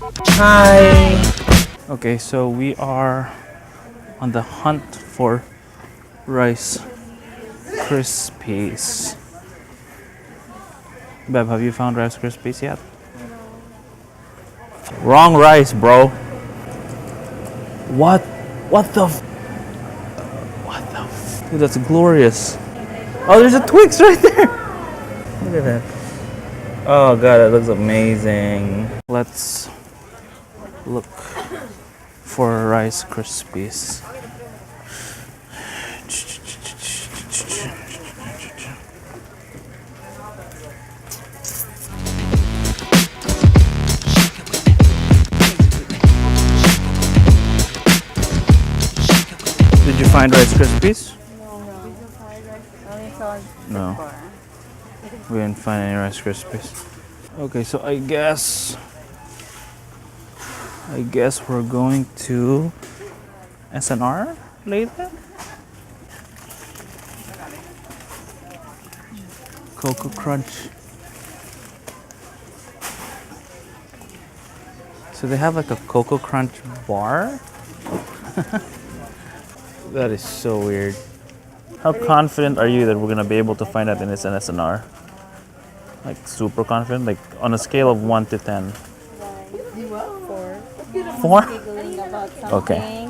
Hi. Okay, so we are on the hunt for Rice Krispies. Bev, have you found Rice Krispies yet? Wrong rice, bro. What? What the? What the? Dude, that's glorious. Oh, there's a Twix right there. Look at that. Oh god, it looks amazing. Let's look for Rice Krispies. Did you find Rice Krispies? No. We didn't find any Rice Krispies. Okay, so I guess we're going to SNR later. Cocoa Crunch. So they have like a Cocoa Crunch bar? That is so weird. How confident are you that we're gonna be able to find that in this SNR? Like super confident? Like on a scale of 1 to 10? 4. 4? Okay.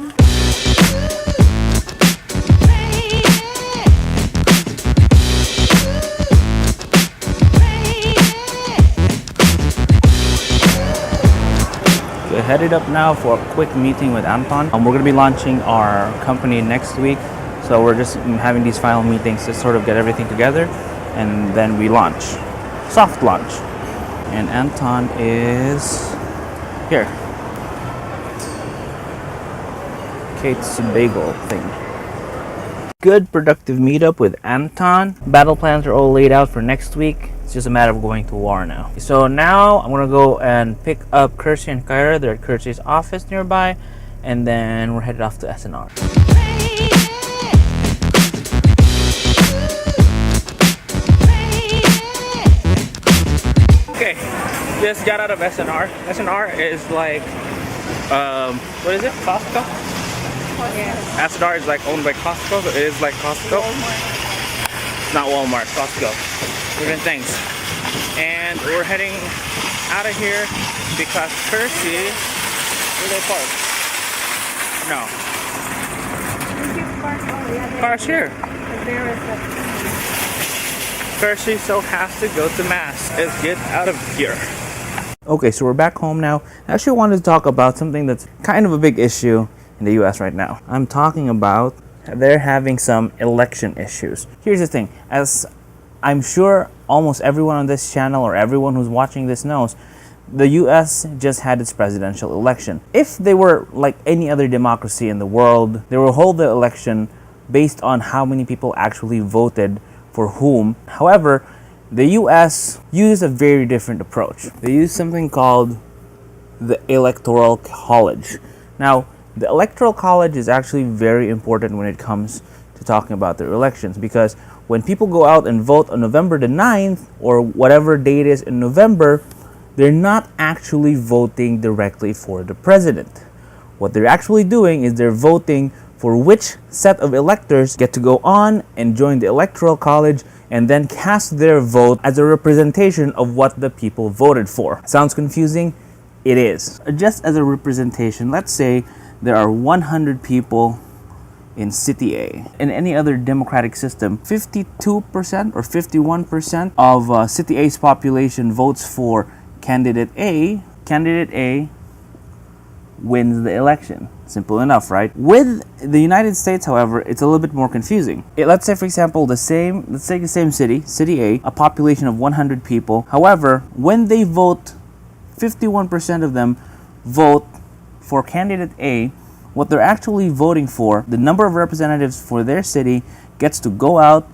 So headed up now for a quick meeting with Anton. We're going to be launching our company next week. So we're just having these final meetings to sort of get everything together. And then we launch. Soft launch. And Anton is here. Kate's bagel thing. Good productive meetup with Anton. Battle plans are all laid out for next week. It's just a matter of going to war now. So now I'm gonna go and pick up Kirsty and Kyra. They're at Kirsty's office nearby, and then we're headed off to SNR. Okay, just got out of SNR. SNR is like, what is it? Costco? Yeah. SNR is like owned by Costco, so it is like Costco. Walmart. Not Walmart, Costco. Different things. And we're heading out of here because Kirsty, where they park? No. Car's here. Kirsty so has to go to mass. Let's get out of here. Okay, so we're back home now. I actually wanted to talk about something that's kind of a big issue in the US right now. I'm talking about they're having some election issues. Here's the thing, as I'm sure almost everyone on this channel or everyone who's watching this knows, the US just had its presidential election. If they were like any other democracy in the world, they will hold the election based on how many people actually voted for whom. However, the US used a very different approach. They used something called the Electoral College. Now, the Electoral College is actually very important when it comes to talking about their elections, because when people go out and vote on November the 9th or whatever date is in November, they're not actually voting directly for the president. What they're actually doing is they're voting for which set of electors get to go on and join the Electoral College and then cast their vote as a representation of what the people voted for. Sounds confusing? It is. Just as a representation, let's say there are 100 people in City A. In any other democratic system, 52% or 51% of City A's population votes for Candidate A. Candidate A wins the election. Simple enough, right? With the United States, however, it's a little bit more confusing. Let's say, for example, let's take the same city, City A, a population of 100 people. However, when they vote, 51% of them vote for Candidate A. What they're actually voting for, the number of representatives for their city gets to go out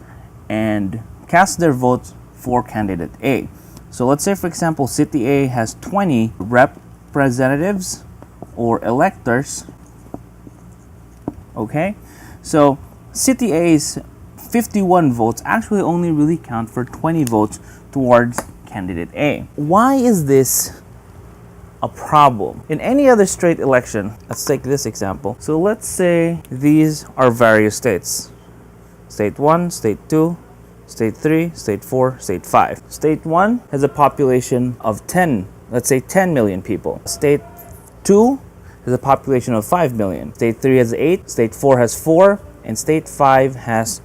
and cast their votes for Candidate A. So let's say, for example, City A has 20 representatives or electors. Okay? So City A's 51 votes actually only really count for 20 votes towards Candidate A. Why is this a problem. In any other state election, let's take this example. So let's say these are various states. State 1, State 2, State 3, State 4, State 5. State 1 has a population of 10, let's say 10 million people. State 2 has a population of 5 million. State 3 has 8, State 4 has 4, and State 5 has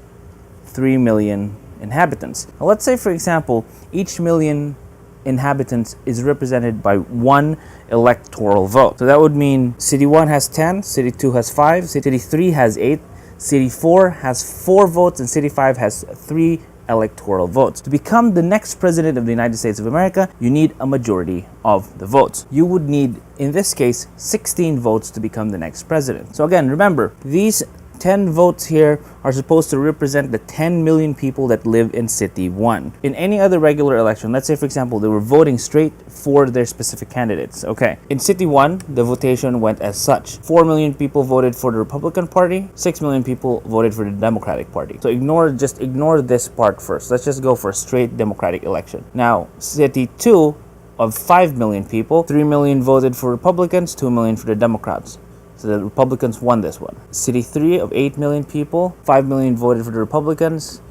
3 million inhabitants. Now let's say, for example, each million inhabitants is represented by one electoral vote. So that would mean City 1 has 10, City 2 has 5, City 3 has 8, City 4 has 4 votes, and City 5 has 3 electoral votes. To become the next president of the United States of America, you need a majority of the votes. You would need, in this case, 16 votes to become the next president. So again, remember, these 10 votes here are supposed to represent the 10 million people that live in City 1. In any other regular election, let's say, for example, they were voting straight for their specific candidates. Okay, in City 1, the votation went as such. 4 million people voted for the Republican Party, 6 million people voted for the Democratic Party. So just ignore this part first. Let's just go for a straight Democratic election. Now, City 2 of 5 million people, 3 million voted for Republicans, 2 million for the Democrats. So the Republicans won this one. City 3 of 8 million people, 5 million voted for the Republicans,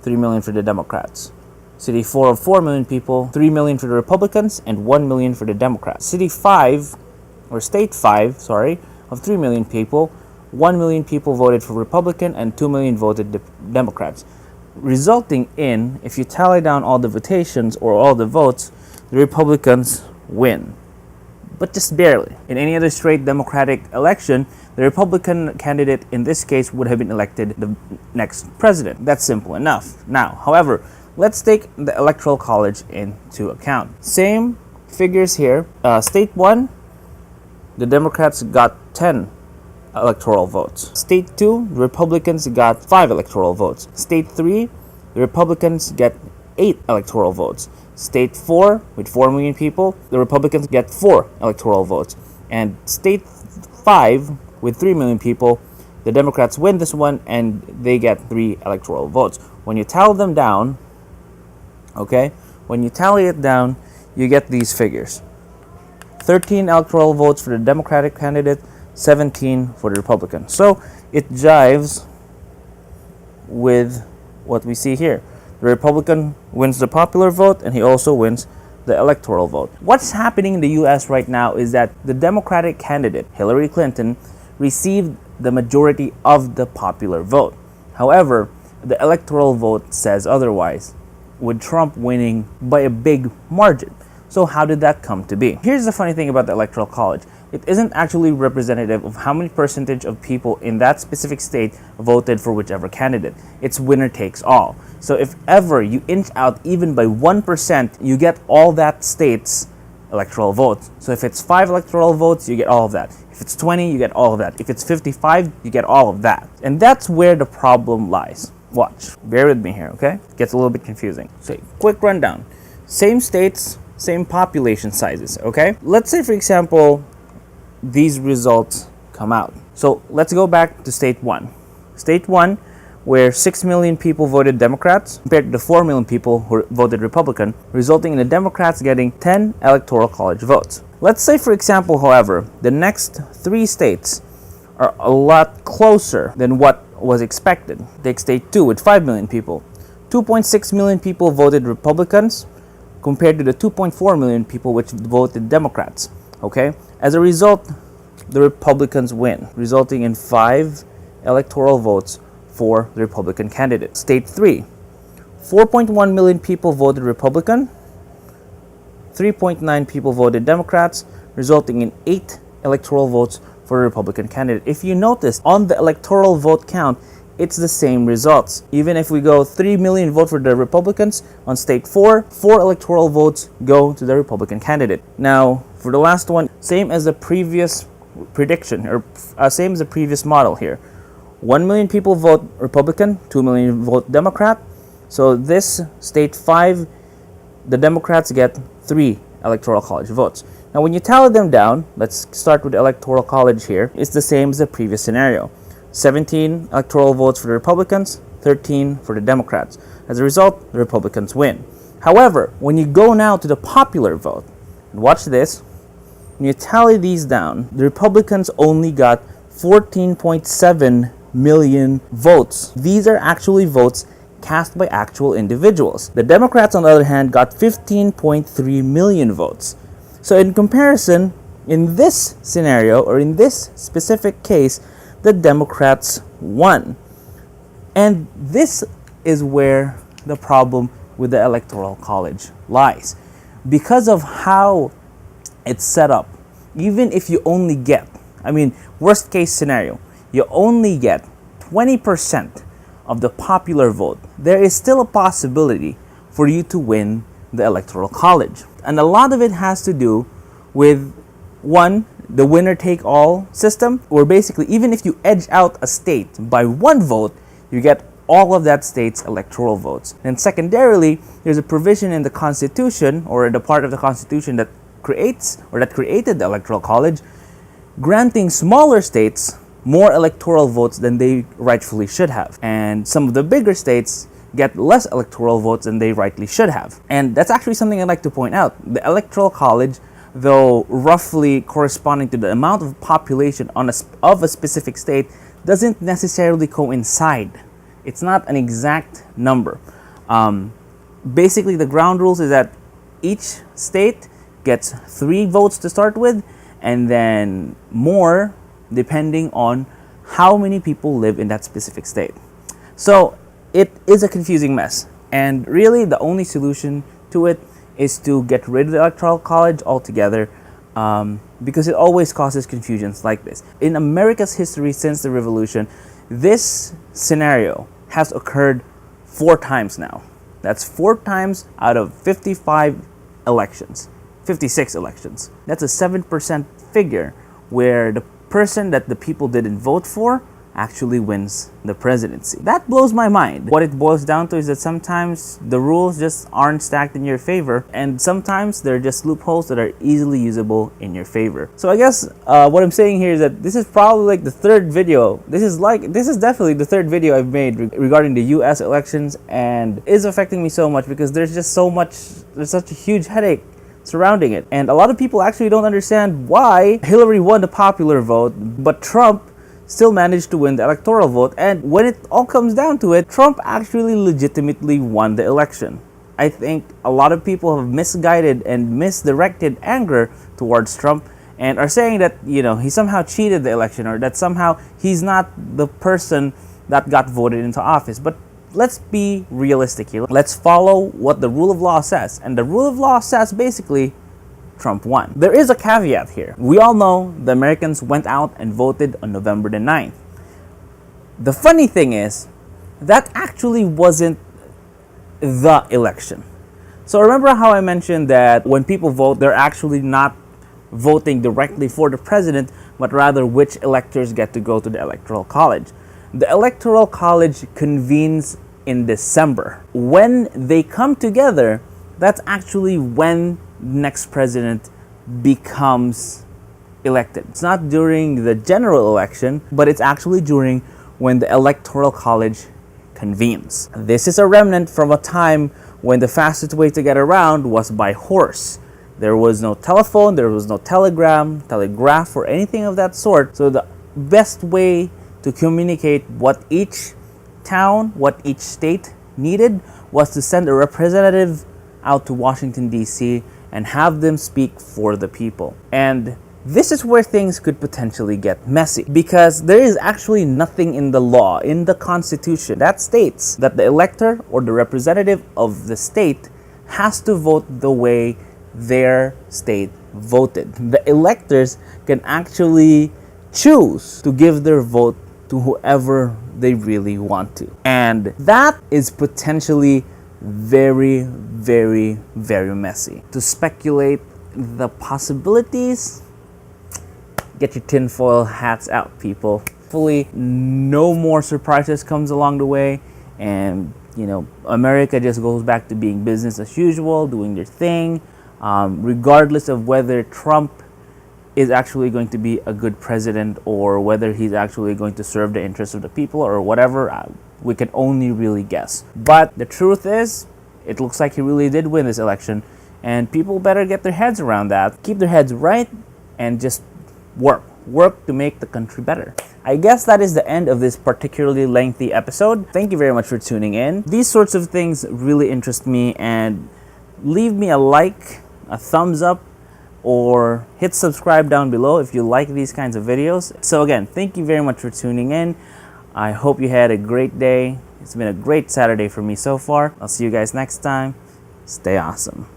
3 million for the Democrats. City 4 of 4 million people, 3 million for the Republicans, and 1 million for the Democrats. City 5, or State 5, of 3 million people, 1 million people voted for Republican, and 2 million voted Democrats. Resulting in, if you tally down all the votations or all the votes, the Republicans win. But just barely. In any other straight Democratic election, the Republican candidate in this case would have been elected the next president. That's simple enough. Now, however, let's take the Electoral College into account. Same figures here. State 1, the Democrats got 10 electoral votes. State 2, the Republicans got 5 electoral votes. State 3, the Republicans get 8 electoral votes. State 4, with 4 million people, the Republicans get 4 electoral votes. And State 5, with 3 million people, the Democrats win this one and they get 3 electoral votes. When you tally them down, you get these figures. 13 electoral votes for the Democratic candidate, 17 for the Republican. So it jives with what we see here. The Republican wins the popular vote, and he also wins the electoral vote. What's happening in the US right now is that the Democratic candidate, Hillary Clinton, received the majority of the popular vote. However, the electoral vote says otherwise, with Trump winning by a big margin. So how did that come to be? Here's the funny thing about the Electoral College. It isn't actually representative of how many percentage of people in that specific state voted for whichever candidate. It's winner takes all. So if ever you inch out even by 1%, you get all that state's electoral votes. So if it's 5 electoral votes, you get all of that. If it's 20, you get all of that. If it's 55, you get all of that. And that's where the problem lies. Watch. Bear with me here, okay? It gets a little bit confusing. So quick rundown. Same states, same population sizes, okay? Let's say, for example, these results come out. So let's go back to State 1. State 1, where 6 million people voted Democrats compared to the 4 million people who voted Republican, resulting in the Democrats getting 10 Electoral College votes. Let's say, for example, however, the next 3 states are a lot closer than what was expected. Take State 2 with 5 million people. 2.6 million people voted Republicans compared to the 2.4 million people which voted Democrats. Okay? As a result, the Republicans win, resulting in 5 electoral votes for the Republican candidate. State 3, 4.1 million people voted Republican, 3.9 people voted Democrats, resulting in 8 electoral votes for the Republican candidate. If you notice, on the electoral vote count, it's the same results. Even if we go 3 million vote for the Republicans, on State 4, 4 electoral votes go to the Republican candidate. Now, for the last one, same as the previous prediction, or same as the previous model here. 1 million people vote Republican, 2 million vote Democrat. So this State 5, the Democrats get 3 Electoral College votes. Now when you tally them down, let's start with the Electoral College here, it's the same as the previous scenario. 17 electoral votes for the Republicans, 13 for the Democrats. As a result, the Republicans win. However, when you go now to the popular vote, and watch this, when you tally these down, the Republicans only got 14.7 million votes. These are actually votes cast by actual individuals. The Democrats, on the other hand, got 15.3 million votes. So in comparison, in this scenario, or in this specific case, the Democrats won. And this is where the problem with the Electoral College lies. Because of how it's set up, even if you only get, worst case scenario, you only get 20% of the popular vote, there is still a possibility for you to win the Electoral College. And a lot of it has to do with, one, the winner-take-all system, where basically even if you edge out a state by one vote, you get all of that state's electoral votes. And secondarily, there's a provision in the Constitution, or in the part of the Constitution that created the Electoral College, granting smaller states more electoral votes than they rightfully should have. And some of the bigger states get less electoral votes than they rightly should have. And that's actually something I'd like to point out. The Electoral College, though roughly corresponding to the amount of population of a specific state, doesn't necessarily coincide. It's not an exact number. Basically, the ground rules is that each state gets 3 votes to start with, and then more depending on how many people live in that specific state. So it is a confusing mess. And really, the only solution to it is to get rid of the Electoral College altogether, because it always causes confusions like this. In America's history since the Revolution, this scenario has occurred 4 times now. That's 4 times out of 56 elections. That's a 7% figure where the person that the people didn't vote for actually wins the presidency. That blows my mind. What it boils down to is that sometimes the rules just aren't stacked in your favor, and sometimes they're just loopholes that are easily usable in your favor. So I guess what I'm saying here is that this is probably like the 3rd video. This is definitely the 3rd video I've made regarding the US elections, and is affecting me so much because there's such a huge headache surrounding it. And a lot of people actually don't understand why Hillary won the popular vote, but Trump still managed to win the electoral vote. And when it all comes down to it, Trump actually legitimately won the election. I think a lot of people have misguided and misdirected anger towards Trump and are saying that, he somehow cheated the election, or that somehow he's not the person that got voted into office. But let's be realistic here. Let's follow what the rule of law says. And the rule of law says basically Trump won. There is a caveat here. We all know the Americans went out and voted on November the 9th. The funny thing is, that actually wasn't the election. So remember how I mentioned that when people vote, they're actually not voting directly for the president, but rather which electors get to go to the Electoral College. The Electoral College convenes in December. When they come together, that's actually when next president becomes elected. It's not during the general election, but it's actually during when the Electoral College convenes. This is a remnant from a time when the fastest way to get around was by horse. There was no telephone, there was no telegraph, or anything of that sort. So the best way to communicate what each town, what each state needed, was to send a representative out to Washington, D.C. and have them speak for the people. And this is where things could potentially get messy, because there is actually nothing in the law, in the Constitution, that states that the elector or the representative of the state has to vote the way their state voted. The electors can actually choose to give their vote to whoever they really want to. And that is potentially very, very, very messy. To speculate the possibilities, get your tinfoil hats out, people. Hopefully no more surprises comes along the way, and America just goes back to being business as usual, doing their thing, regardless of whether Trump is actually going to be a good president or whether he's actually going to serve the interests of the people or whatever. We can only really guess. But the truth is, it looks like he really did win this election, and people better get their heads around that, keep their heads right, and just work to make the country better. I guess that is the end of this particularly lengthy episode. Thank you very much for tuning in. These sorts of things really interest me, and leave me a like, a thumbs up, or hit subscribe down below if you like these kinds of videos. So again, thank you very much for tuning in. I hope you had a great day. It's been a great Saturday for me so far. I'll see you guys next time. Stay awesome.